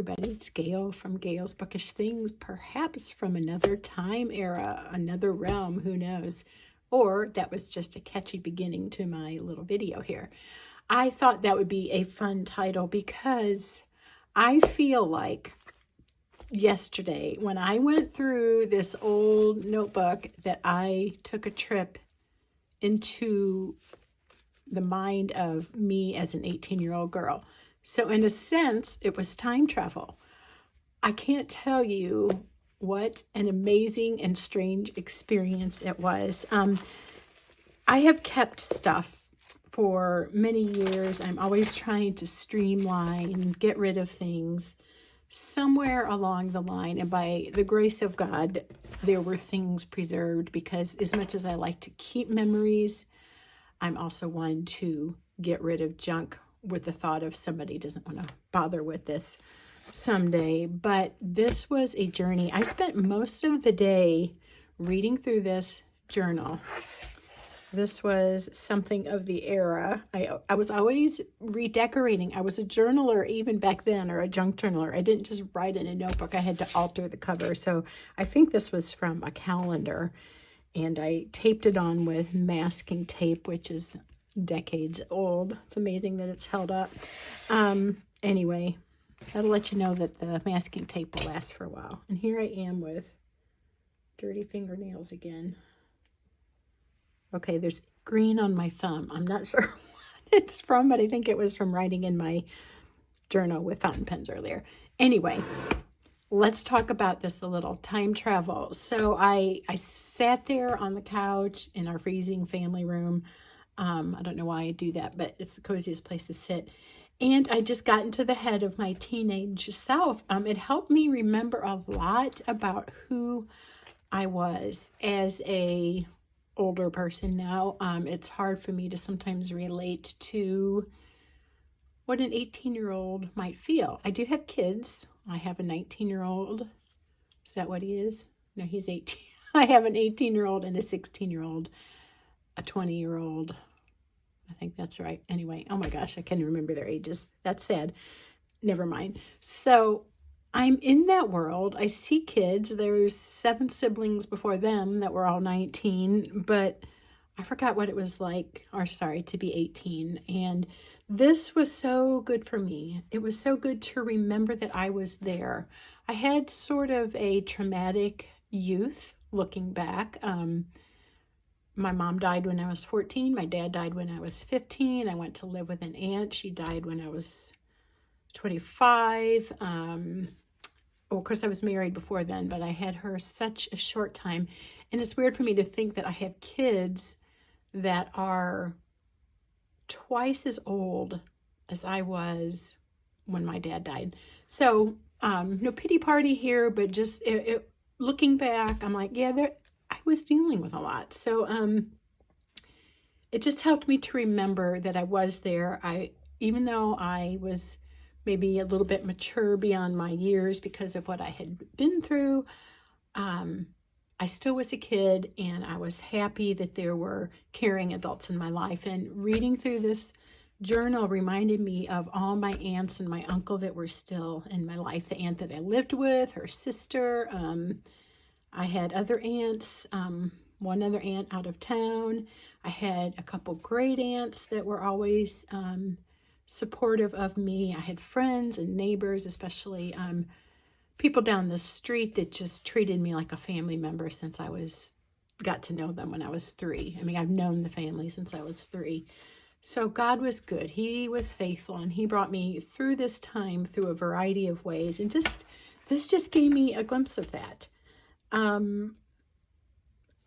everybody. It's Gail from Gail's Bookish Things, perhaps from another time era, another realm, who knows? Or that was just a catchy beginning to my little video here. I thought that would be a fun title because I feel like yesterday when I went through this old notebook that I took a trip into the mind of me as an 18-year-old girl. So in a sense, it was time travel. I can't tell you what an amazing and strange experience it was. I have kept stuff for many years. I'm always trying to streamline, get rid of things. Somewhere along the line, and by the grace of God, there were things preserved, because as much as I like to keep memories, I'm also one to get rid of junk with the thought of somebody doesn't want to bother with this someday. But this was a journey. I spent most of the day reading through this journal. This was something of the era. I was always redecorating. I was a journaler even back then, or a junk journaler. I didn't just write in a notebook. I had to alter the cover. So I think this was from a calendar, and I taped it on with masking tape, which is decades old. It's amazing that it's held up. Anyway, that'll let you know that the masking tape will last for a while. And here I am with dirty fingernails again. Okay, there's green on my thumb. I'm not sure what it's from, but I think it was from writing in my journal with fountain pens earlier. Anyway, let's talk about this a little. Time travel. So I sat there on the couch in our freezing family room. I don't know why I do that, but it's the coziest place to sit. And I just got into the head of my teenage self. It helped me remember a lot about who I was as a older person now. It's hard for me to sometimes relate to what an 18-year-old might feel. I do have kids. I have a 19-year-old. Is that what he is? No, he's 18. I have an 18-year-old and a 16-year-old, a 20-year-old. I think that's right. Anyway, oh my gosh, I can't remember their ages. That's sad. Never mind. So I'm in that world. I see kids. There's 7 siblings before them that were all 19, but I forgot what it was like, or sorry, to be 18. And this was so good for me. It was so good to remember that I was there. I had sort of a traumatic youth looking back. My mom died when I was 14. My dad died when I was 15. I went to live with an aunt. She died when I was 25. Well, of course, I was married before then, but I had her such a short time. And it's weird for me to think that I have kids that are twice as old as I was when my dad died. So, no pity party here, but just looking back, I'm like, yeah, I was dealing with a lot. So, it just helped me to remember that I was there. Even though I was maybe a little bit mature beyond my years because of what I had been through, I still was a kid, and I was happy that there were caring adults in my life. And reading through this journal reminded me of all my aunts and my uncle that were still in my life. The aunt that I lived with, her sister. I had other aunts, one other aunt out of town. I had a couple great aunts that were always supportive of me. I had friends and neighbors, especially people down the street that just treated me like a family member since I got to know them when I was 3. I mean, I've known the family since I was 3. So God was good. He was faithful, and he brought me through this time through a variety of ways. And this just gave me a glimpse of that.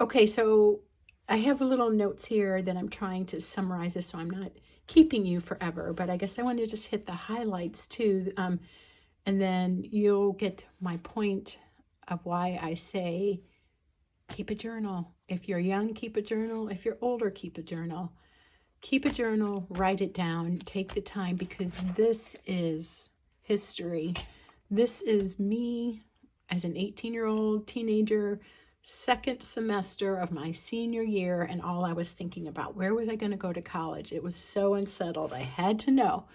Okay, so I have little notes here that I'm trying to summarize this, so I'm not keeping you forever, but I guess I want to just hit the highlights too, and then you'll get my point of why I say keep a journal. If you're young, keep a journal. If you're older, keep a journal. Keep a journal, write it down, take the time, because this is history. This is me as an 18-year-old teenager, second semester of my senior year, and all I was thinking about, where was I going to go to college? It was so unsettled. I had to know.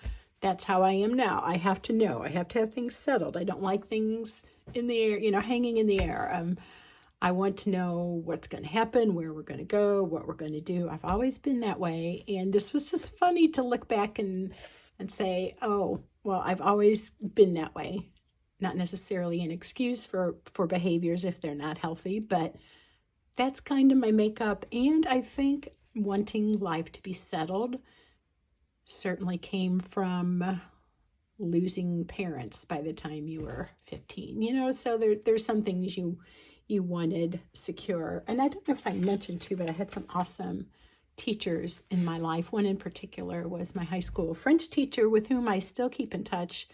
that's how I am now. I have to know. I have to have things settled. I don't like things in the air, hanging in the air. I want to know what's going to happen, where we're going to go, what we're going to do. I've always been that way. And this was just funny to look back and say, oh, well, I've always been that way. Not necessarily an excuse for behaviors if they're not healthy, but that's kind of my makeup. And I think wanting life to be settled certainly came from losing parents by the time you were 15, so there's some things you wanted secure. And I don't know if I mentioned too, but I had some awesome teachers in my life. One in particular was my high school French teacher with whom I still keep in touch.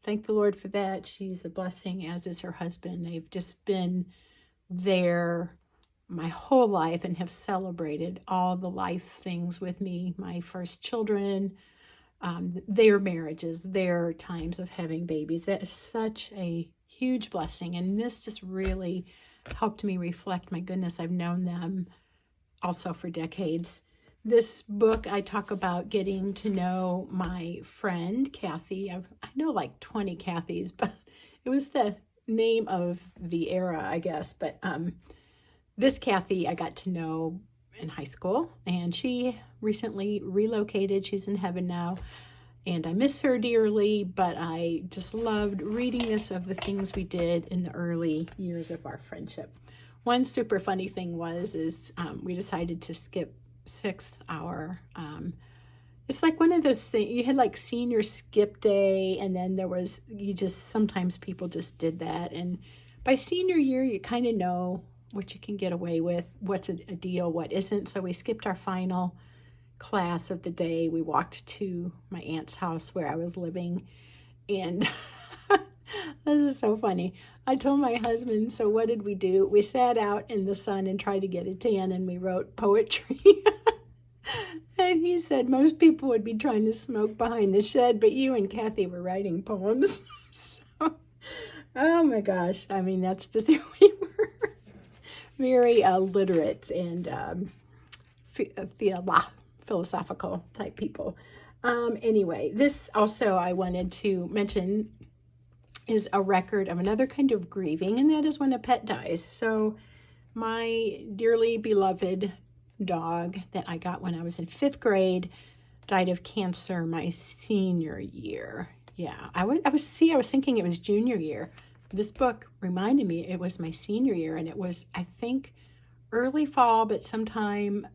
Thank the Lord for that. She's a blessing, as is her husband. They've just been there my whole life and have celebrated all the life things with me. My first children, their marriages, their times of having babies. That is such a huge blessing. And this just really helped me reflect, my goodness, I've known them also for decades. This book, I talk about getting to know my friend, Kathy. I know like 20 Kathys, but it was the name of the era, I guess. But this Kathy I got to know in high school, and she recently relocated. She's in heaven now, and I miss her dearly, but I just loved reading this of the things we did in the early years of our friendship. One super funny thing is we decided to skip 6th hour. It's like one of those things, you had like senior skip day, and then sometimes people just did that. And by senior year, you kind of know what you can get away with, what's a deal, what isn't. So we skipped our final class of the day. We walked to my aunt's house where I was living, and this is so funny. I told my husband, so what did we do? We sat out in the sun and tried to get a tan, and we wrote poetry. And he said most people would be trying to smoke behind the shed, but you and Kathy were writing poems. So, oh my gosh. I mean, that's just who we were. Very literate and philosophical type people. Anyway, this also I wanted to mention is a record of another kind of grieving, and that is when a pet dies. So my dearly beloved dog that I got when I was in 5th grade died of cancer my senior year. Yeah, I was thinking it was junior year. This book reminded me it was my senior year, and it was, I think, early fall, but sometime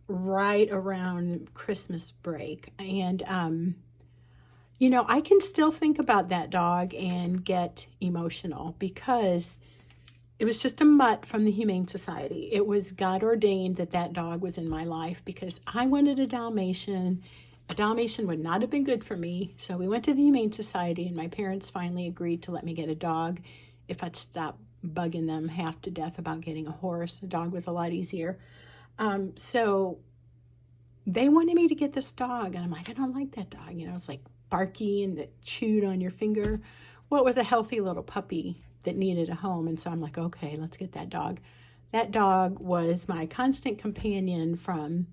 right around Christmas break. And I can still think about that dog and get emotional because it was just a mutt from the Humane Society. It was God ordained that dog was in my life because I wanted a Dalmatian. A Dalmatian would not have been good for me. So we went to the Humane Society, and my parents finally agreed to let me get a dog if I'd stop bugging them half to death about getting a horse. A dog was a lot easier. So they wanted me to get this dog, and I'm like, I don't like that dog. It's like barky and it chewed on your finger. Well, it was a healthy little puppy that needed a home, and so I'm like, okay, let's get that dog. That dog was my constant companion from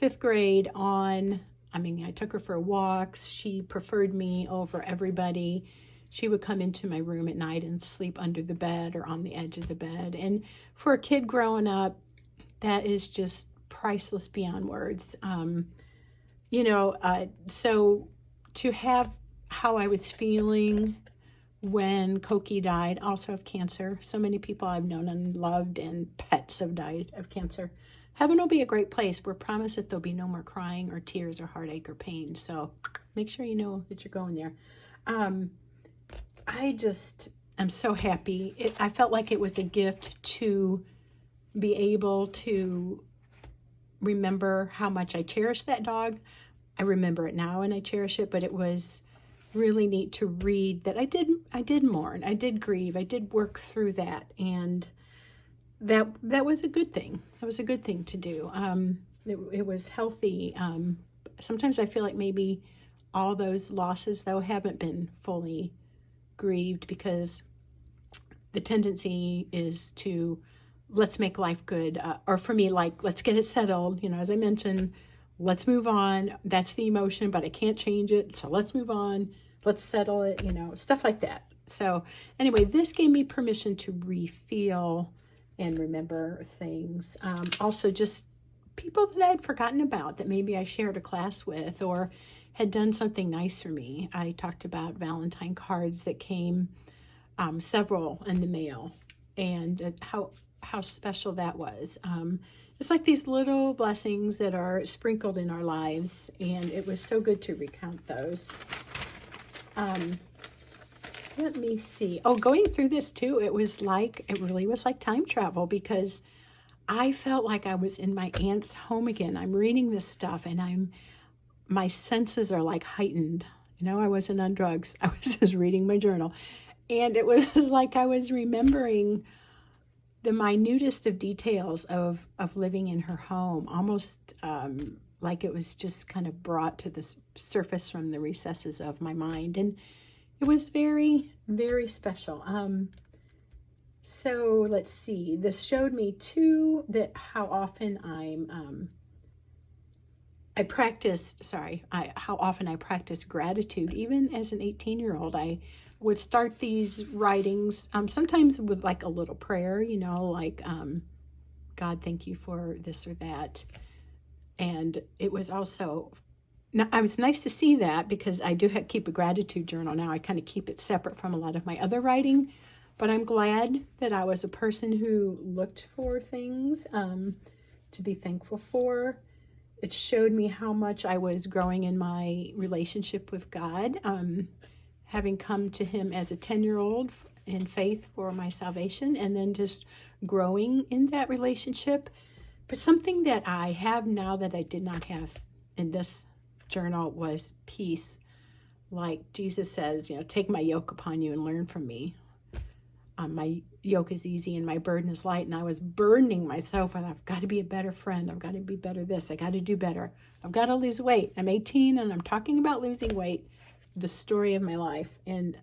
5th grade on. I mean, I took her for walks. She preferred me over everybody. She would come into my room at night and sleep under the bed or on the edge of the bed. And for a kid growing up, that is just priceless beyond words. So to have how I was feeling when Cokie died, also of cancer. So many people I've known and loved and pets have died of cancer. Heaven will be a great place. We're promised that there'll be no more crying or tears or heartache or pain. So make sure you know that you're going there. I just am so happy. I felt like it was a gift to be able to remember how much I cherished that dog. I remember it now and I cherish it, but it was really neat to read that I did mourn, I did grieve, I did work through that, and that was a good thing. That was a good thing to do. It was healthy. Sometimes I feel like maybe all those losses, though, haven't been fully grieved because the tendency is to let's make life good. Or for me, like, let's get it settled. As I mentioned, let's move on. That's the emotion, but I can't change it. So let's move on. Let's settle it, stuff like that. So anyway, this gave me permission to re-feel and remember things. Also, just people that I had forgotten about that maybe I shared a class with or had done something nice for me. I talked about Valentine cards that came, several in the mail, and how special that was. It's like these little blessings that are sprinkled in our lives, and it was so good to recount those. Let me see. Oh, going through this too, it really was like time travel, because I felt like I was in my aunt's home again. I'm reading this stuff and my senses are like heightened. I wasn't on drugs. I was just reading my journal. And it was like I was remembering the minutest of details of living in her home, almost like it was just kind of brought to the surface from the recesses of my mind. And it was very, very special. So let's see. This showed me too that how often how often I practiced gratitude. Even as an 18-year-old, I would start these writings, sometimes with like a little prayer, like, God, thank you for this or that. And it was also, it was nice to see that, because I do keep a gratitude journal now. I kind of keep it separate from a lot of my other writing, but I'm glad that I was a person who looked for things to be thankful for. It showed me how much I was growing in my relationship with God, having come to him as a 10-year-old in faith for my salvation, and then just growing in that relationship. But something that I have now that I did not have in this journal was peace. Like Jesus says, take my yoke upon you and learn from me. My yoke is easy and my burden is light. And I was burdening myself, and I've got to be a better friend. I've got to be better this. I got to do better. I've got to lose weight. I'm 18 and I'm talking about losing weight. The story of my life. And,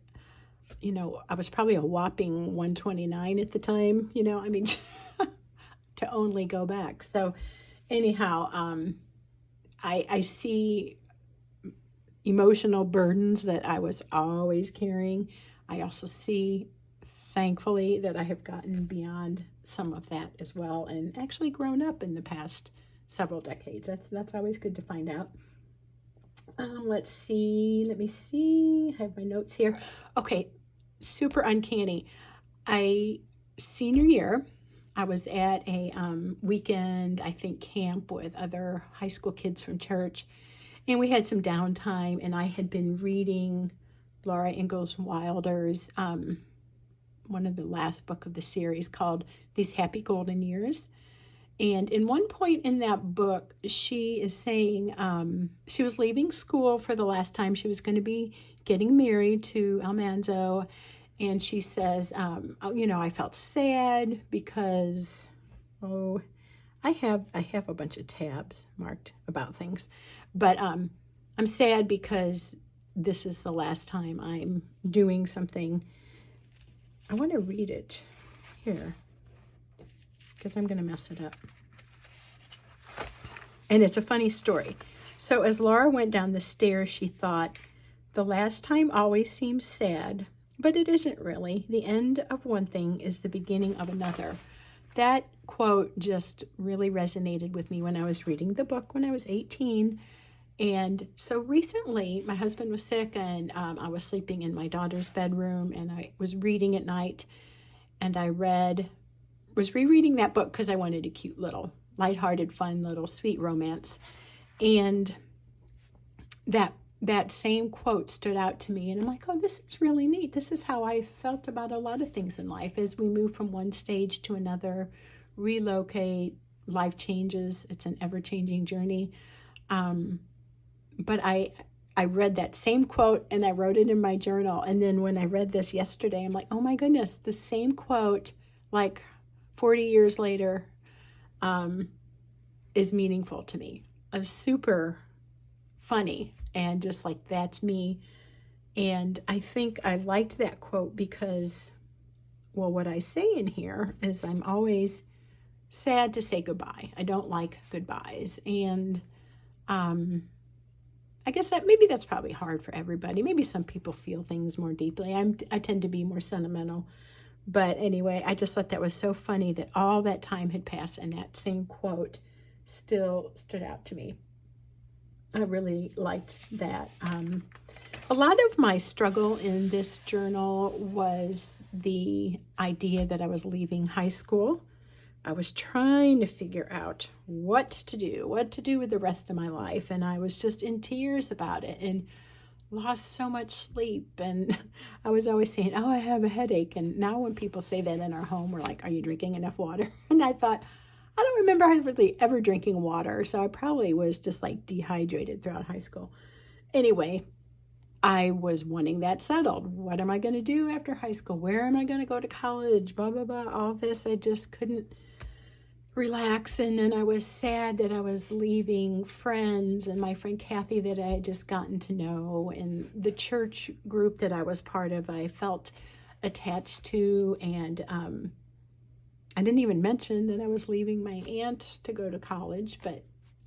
I was probably a whopping 129 at the time, to only go back. So anyhow, I see emotional burdens that I was always carrying. I also see, thankfully, that I have gotten beyond some of that as well, and actually grown up in the past several decades. That's always good to find out. Let me see. I have my notes here. Okay, super uncanny. Senior year, I was at a weekend, I think, camp with other high school kids from church, and we had some downtime, and I had been reading Laura Ingalls Wilder's one of the last book of the series called These Happy Golden Years. And in one point in that book, she is saying she was leaving school for the last time. She was going to be getting married to Almanzo. And she says, I felt sad because, I have a bunch of tabs marked about things. But I'm sad because this is the last time I'm doing something. I want to read it here, because I'm going to mess it up. And it's a funny story. So as Laura went down the stairs, she thought, the last time always seems sad, but it isn't really. The end of one thing is the beginning of another. That quote just really resonated with me when I was reading the book when I was 18. And so recently, my husband was sick, and I was sleeping in my daughter's bedroom, and I was reading at night, and I was rereading that book because I wanted a cute little, lighthearted, fun little sweet romance. And that same quote stood out to me, and I'm like, oh, this is really neat. This is how I felt about a lot of things in life as we move from one stage to another, relocate, life changes. It's an ever-changing journey. But I read that same quote and I wrote it in my journal. And then when I read this yesterday, I'm like, oh my goodness, the same quote, like 40 years later, is meaningful to me. It's super funny and just like, that's me. And I think I liked that quote because, well, what I say in here is I'm always sad to say goodbye. I don't like goodbyes. And I guess that maybe that's probably hard for everybody. Maybe some people feel things more deeply. I tend to be more sentimental. But anyway, I just thought that was so funny that all that time had passed and that same quote still stood out to me. I really liked that. A lot of my struggle in this journal was the idea that I was leaving high school. I was trying to figure out what to do with the rest of my life. And I was just in tears about it and lost so much sleep. And I was always saying, oh, I have a headache. And now when people say that in our home, we're like, are you drinking enough water? And I thought, I don't remember really ever drinking water. So I probably was just like dehydrated throughout high school. Anyway, I was wanting that settled. What am I going to do after high school? Where am I going to go to college? Blah, blah, blah. All this. I just couldn't relax. And then I was sad that I was leaving friends and my friend Kathy that I had just gotten to know, and the church group that I was part of, I felt attached to. And I didn't even mention that I was leaving my aunt to go to college, but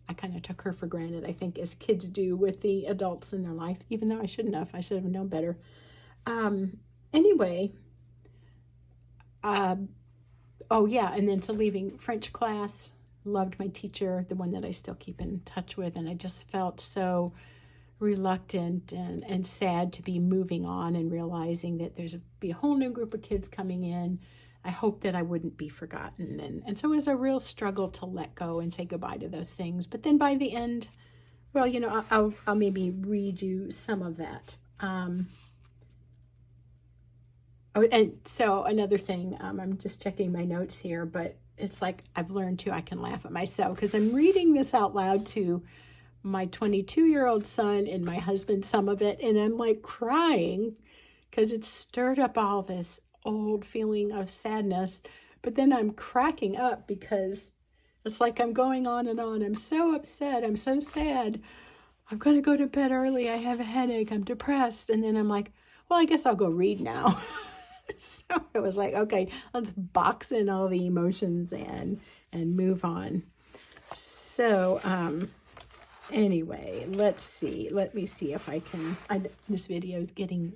I kind of took her for granted, I think, as kids do with the adults in their life, even though I shouldn't have. I should have known better. Anyway, oh yeah, and then to leaving French class, loved my teacher, the one that I still keep in touch with, and I just felt so reluctant and sad to be moving on and realizing that be a whole new group of kids coming in. I hoped that I wouldn't be forgotten. And so it was a real struggle to let go and say goodbye to those things. But then by the end, well, I'll maybe read you some of that. And so another thing, I'm just checking my notes here, but it's like I've learned too, I can laugh at myself because I'm reading this out loud to my 22-year-old son and my husband, some of it, and I'm like crying because it stirred up all this old feeling of sadness, but then I'm cracking up because it's like I'm going on and on. I'm so upset. I'm so sad. I'm going to go to bed early. I have a headache. I'm depressed. And then I'm like, well, I guess I'll go read now. So it was like, okay, let's box in all the emotions and move on. So anyway, let's see. Let me see if I can. This video is getting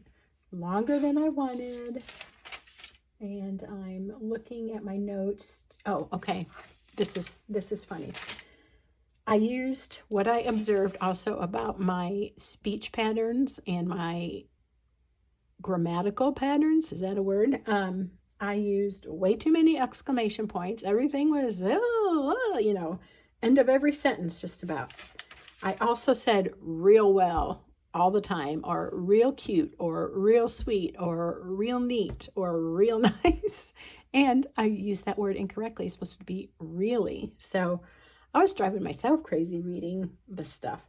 longer than I wanted. And I'm looking at my notes. Oh, okay. This is funny. I used what I observed also about my speech patterns and my grammatical patterns. Is that a word? I used way too many exclamation points. Everything was, end of every sentence just about. I also said real well all the time, or real cute, or real sweet, or real neat, or real nice. And I used that word incorrectly. It's supposed to be really. So I was driving myself crazy reading this stuff.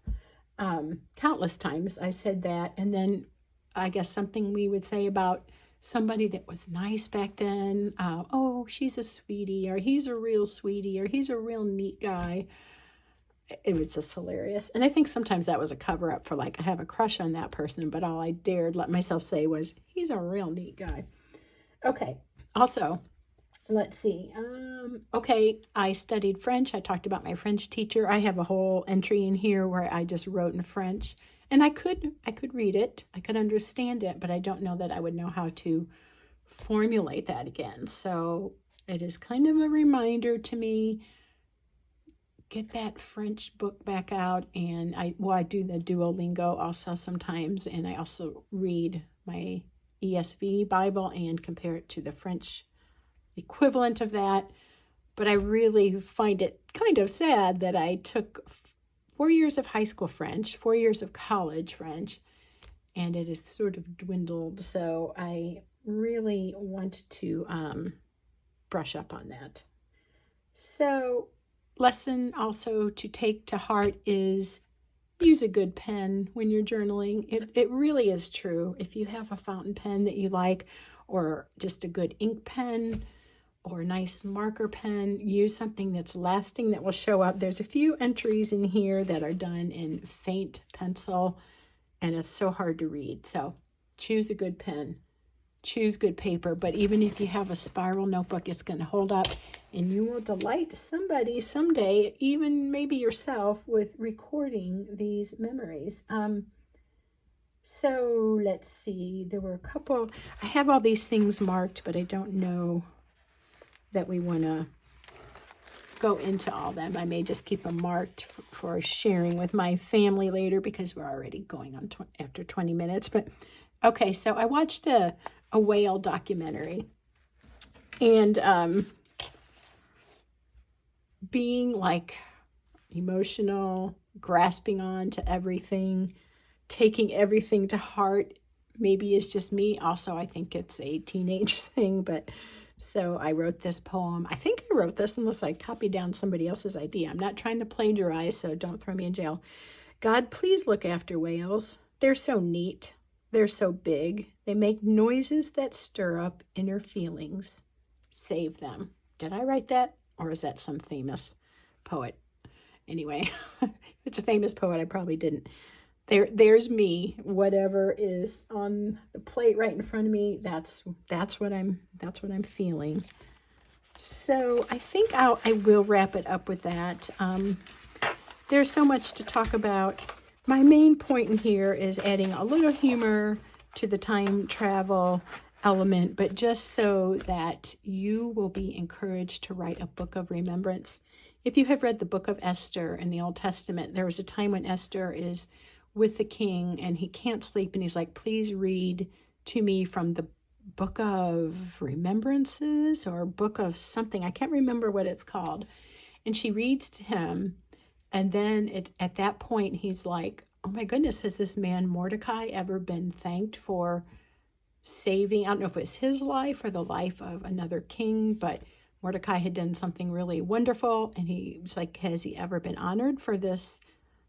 Countless times I said that. And then I guess something we would say about somebody that was nice back then. Oh, she's a sweetie, or he's a real sweetie, or he's a real neat guy. It was just hilarious. And I think sometimes that was a cover up for like, I have a crush on that person, but all I dared let myself say was, he's a real neat guy. Okay. Also, let's see. Okay. I studied French. I talked about my French teacher. I have a whole entry in here where I just wrote in French, and I could read it. I could understand it, but I don't know that I would know how to formulate that again. So it is kind of a reminder to me, get that French book back out. And I do the Duolingo also sometimes, and I also read my ESV Bible and compare it to the French equivalent of that. But I really find it kind of sad that I took 4 years of high school French, 4 years of college French, and it has sort of dwindled. So I really want to brush up on that. So lesson also to take to heart is use a good pen when you're journaling. It really is true. If you have a fountain pen that you like, or just a good ink pen, or a nice marker pen, use something that's lasting, that will show up. There's a few entries in here that are done in faint pencil, and it's so hard to read. So choose a good pen. choose good paper. But even if you have a spiral notebook, it's going to hold up, and you will delight somebody someday, even maybe yourself, with recording these memories. So let's see, there were a couple, I have all these things marked, but I don't know that we want to go into all of them. I may just keep them marked for sharing with my family later, because we're already going on after 20 minutes. But okay, so I watched a whale documentary, and being like emotional, grasping on to everything, taking everything to heart, maybe it's just me. Also, I think it's a teenage thing, but so I wrote this poem. I think I wrote this unless I copied down somebody else's idea. I'm not trying to plagiarize, so don't throw me in jail. God, please look after whales. They're so neat. They're so big. They make noises that stir up inner feelings. Save them. Did I write that? Or is that some famous poet? Anyway, if it's a famous poet, I probably didn't. There's me. Whatever is on the plate right in front of me, that's what I'm feeling. So I think I will wrap it up with that. There's so much to talk about. My main point in here is adding a little humor to the time travel element, but just so that you will be encouraged to write a book of remembrance. If you have read the book of Esther in the Old Testament, there was a time when Esther is with the king and he can't sleep, and he's like, please read to me from the book of remembrances or book of something. I can't remember what it's called. And she reads to him, and then at that point he's like, oh my goodness, has this man Mordecai ever been thanked for saving, I don't know if it was his life or the life of another king, but Mordecai had done something really wonderful, and he was like, has he ever been honored for this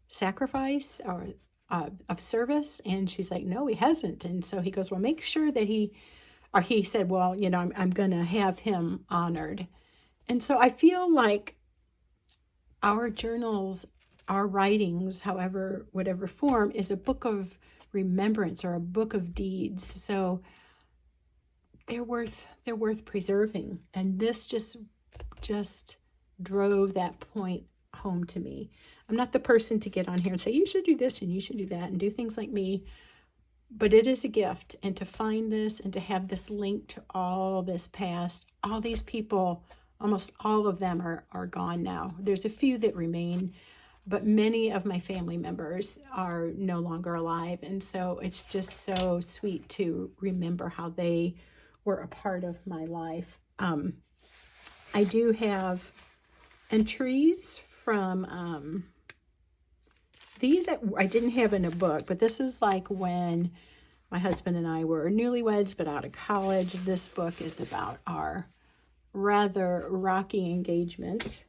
sacrifice or of service? And she's like, no, he hasn't. And so he goes, well, make sure that he said, well, I'm going to have him honored. And so I feel like our journals, our writings, whatever form, is a book of remembrance or a book of deeds. So they're worth preserving. And this just drove that point home to me. I'm not the person to get on here and say, you should do this and you should do that and do things like me. But it is a gift. And to find this and to have this link to all this past, all these people, almost all of them are gone now. There's a few that remain, but many of my family members are no longer alive. And so it's just so sweet to remember how they were a part of my life. I do have entries from these that I didn't have in a book, but this is like when my husband and I were newlyweds but out of college. This book is about our rather rocky engagement.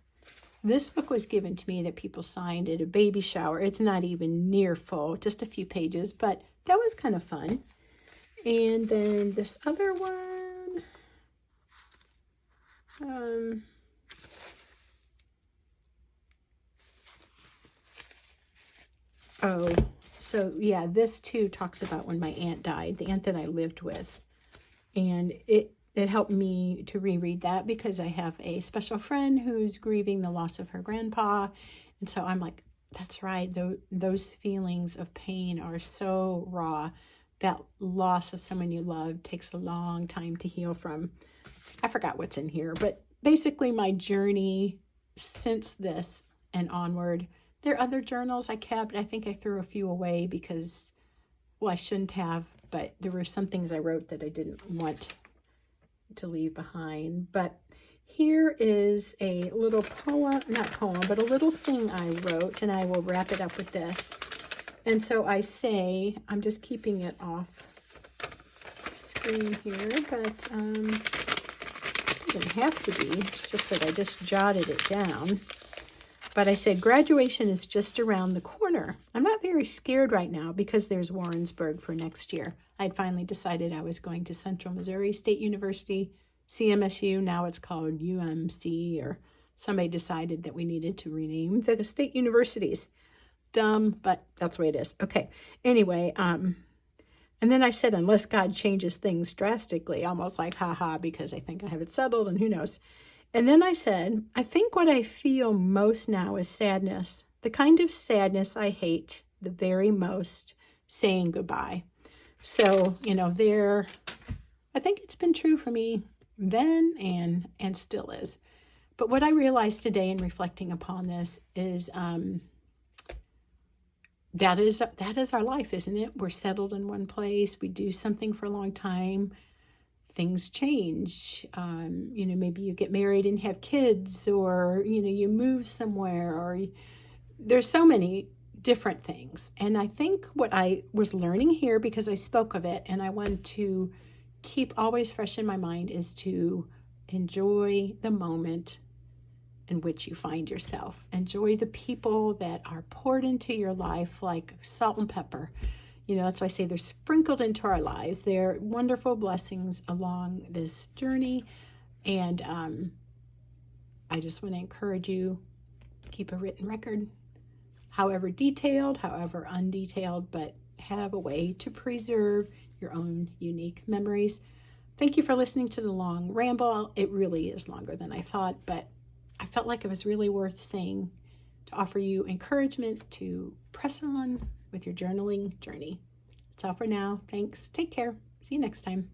This book was given to me that people signed at a baby shower. It's not even near full, just a few pages, but that was kind of fun. And then this other one, oh, so yeah, this too talks about when my aunt died, the aunt that I lived with. And it helped me to reread that because I have a special friend who's grieving the loss of her grandpa. And so I'm like, that's right, those feelings of pain are so raw. That loss of someone you love takes a long time to heal from. I forgot what's in here, but basically my journey since this and onward. There are other journals I kept. I think I threw a few away because, well, I shouldn't have, but there were some things I wrote that I didn't want to leave behind. But here is a little poem, not poem, but a little thing I wrote, and I will wrap it up with this. And so I say, I'm just keeping it off screen here, but it doesn't have to be. It's just that I just jotted it down. But I said, graduation is just around the corner. I'm not very scared right now because there's Warrensburg for next year. I'd finally decided I was going to Central Missouri State University, CMSU. Now it's called UMC, or somebody decided that we needed to rename the state universities. Dumb, but that's the way it is. Okay. Anyway, And then I said, unless God changes things drastically, almost like, haha, because I think I have it settled and who knows. And then I said, I think what I feel most now is sadness, the kind of sadness I hate the very most, saying goodbye. So, I think it's been true for me then and still is. But what I realized today in reflecting upon this is that is our life, isn't it? We're settled in one place. We do something for a long time. Things change. Maybe you get married and have kids, or, you move somewhere, or there's so many different things. And I think what I was learning here, because I spoke of it and I want to keep always fresh in my mind, is to enjoy the moment in which you find yourself. Enjoy the people that are poured into your life like salt and pepper. That's why I say they're sprinkled into our lives. They're wonderful blessings along this journey. And I just want to encourage you, keep a written record, however detailed, however undetailed, but have a way to preserve your own unique memories. Thank you for listening to the long ramble. It really is longer than I thought, but I felt like it was really worth saying, to offer you encouragement to press on with your journaling journey. That's all for now. Thanks. Take care. See you next time.